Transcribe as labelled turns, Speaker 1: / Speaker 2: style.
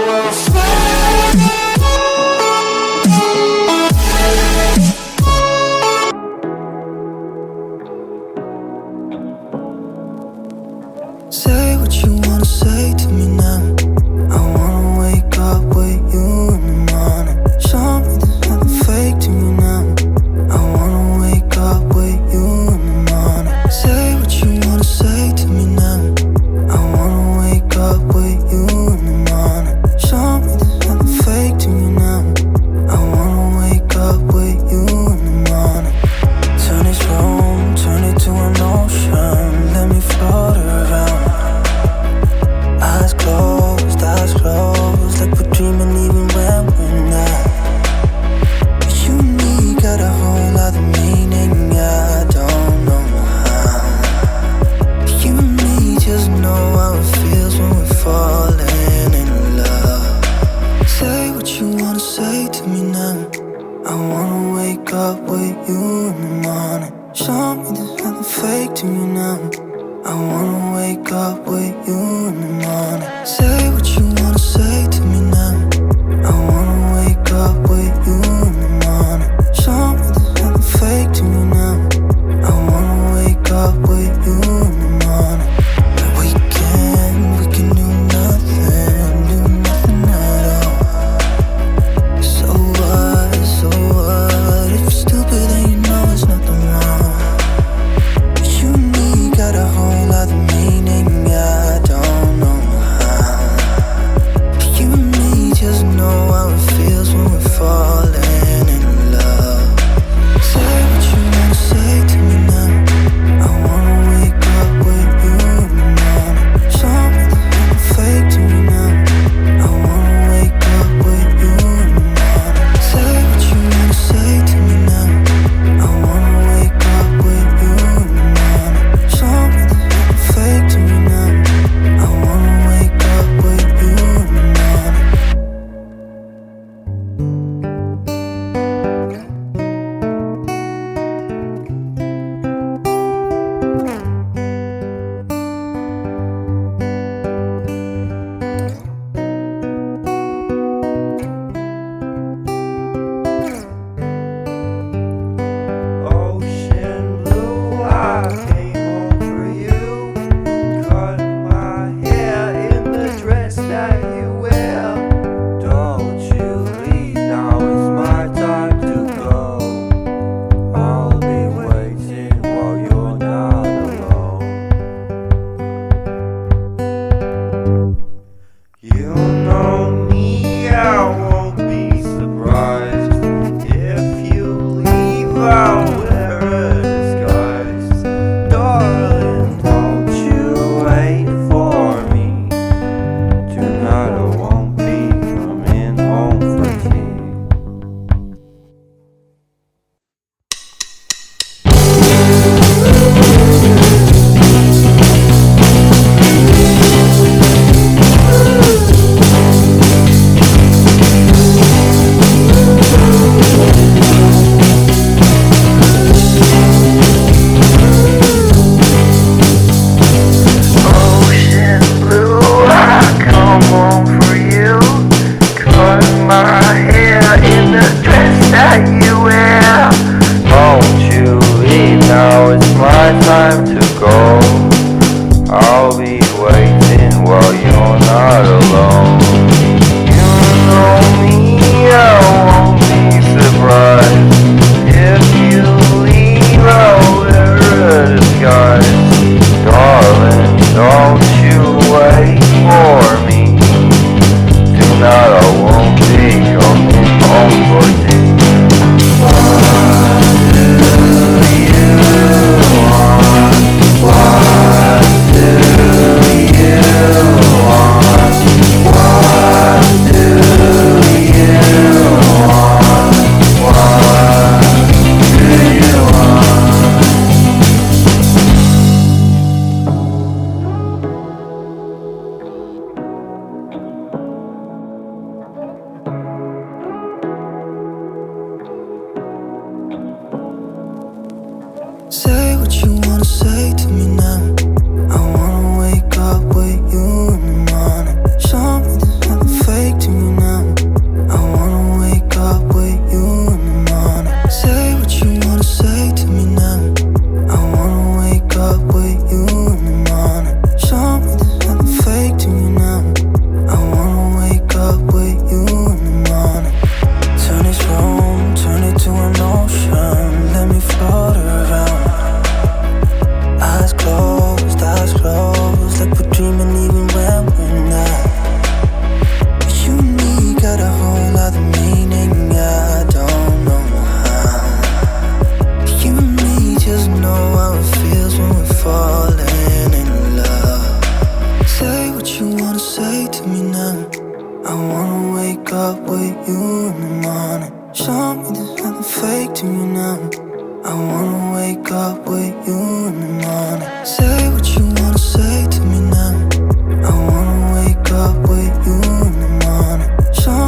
Speaker 1: will stay.
Speaker 2: Say what you wanna say to me now. I wanna wake up with you in the morning. Show me there's nothing fake to me now. I wanna wake up with you in the morning. Say what you wanna say to me now. I wanna wake up with you in the morning. Show me there's nothing fake to me now. I wanna wake up with you in the morning. Turn this room, turn it to an ocean. Let me float around. Eyes closed, like we're dreaming even when we're not. You and me got a whole lot of meaning, I don't know how. You and me just know how it feels when we're falling in love. Say what you wanna say to me now. I wanna wake up with you in the morning. Show me there's nothing fake to me now. I wanna wake up with you in the morning. Say what you wanna say to me now. I wanna wake up with you in the morning. Show me there's nothing fake to me now. I wanna wake up with you in the morning. We can do nothing at all. So what, if you're stupid then you know there's nothing wrong. You and me got a whole lot of meaning, I don't know how. You and me just know how it feels when we're falling in love. Say what you wanna say to me now. I wanna wake up with you in the morning. Show me there's nothing fake to me now. I wanna wake up with you in the morning. Say what you wanna say to me now. I wanna wake up with you in the morning. Show me there's nothing fake to me now. I wanna wake up with you in the morning.
Speaker 3: Ocean blue, I came home for you. Cut my hair in the dress that you wear. Don't you leave, now it's my time to go. I'll be waiting while you're not alone. You know me, I won't be surprised if you leave. I'll wear a disguise. Darling, don't you wait for me. Tonight I won't be coming home for tea. Ocean blue, I come home for you. Cut my hair in the dress that you wear. Won't you leave, now it's my time to go. I'll be waiting while you're not alone. You know me, I won't be surprised if you leave. I'll wear a disguise. Darling, don't you wait for me. Tonight I won't be coming home for tea. What do you want? What do you want? What do you want? What do you want?
Speaker 2: Say what you wanna say to me now. I wanna wake up with you in the morning. Show me there's nothing fake now. I wanna wake up with you in the morning. Show me there's nothing fake to me now. I wanna wake up with you in the morning. Say what you wanna say to me now. I wanna wake up with you in the morning. Show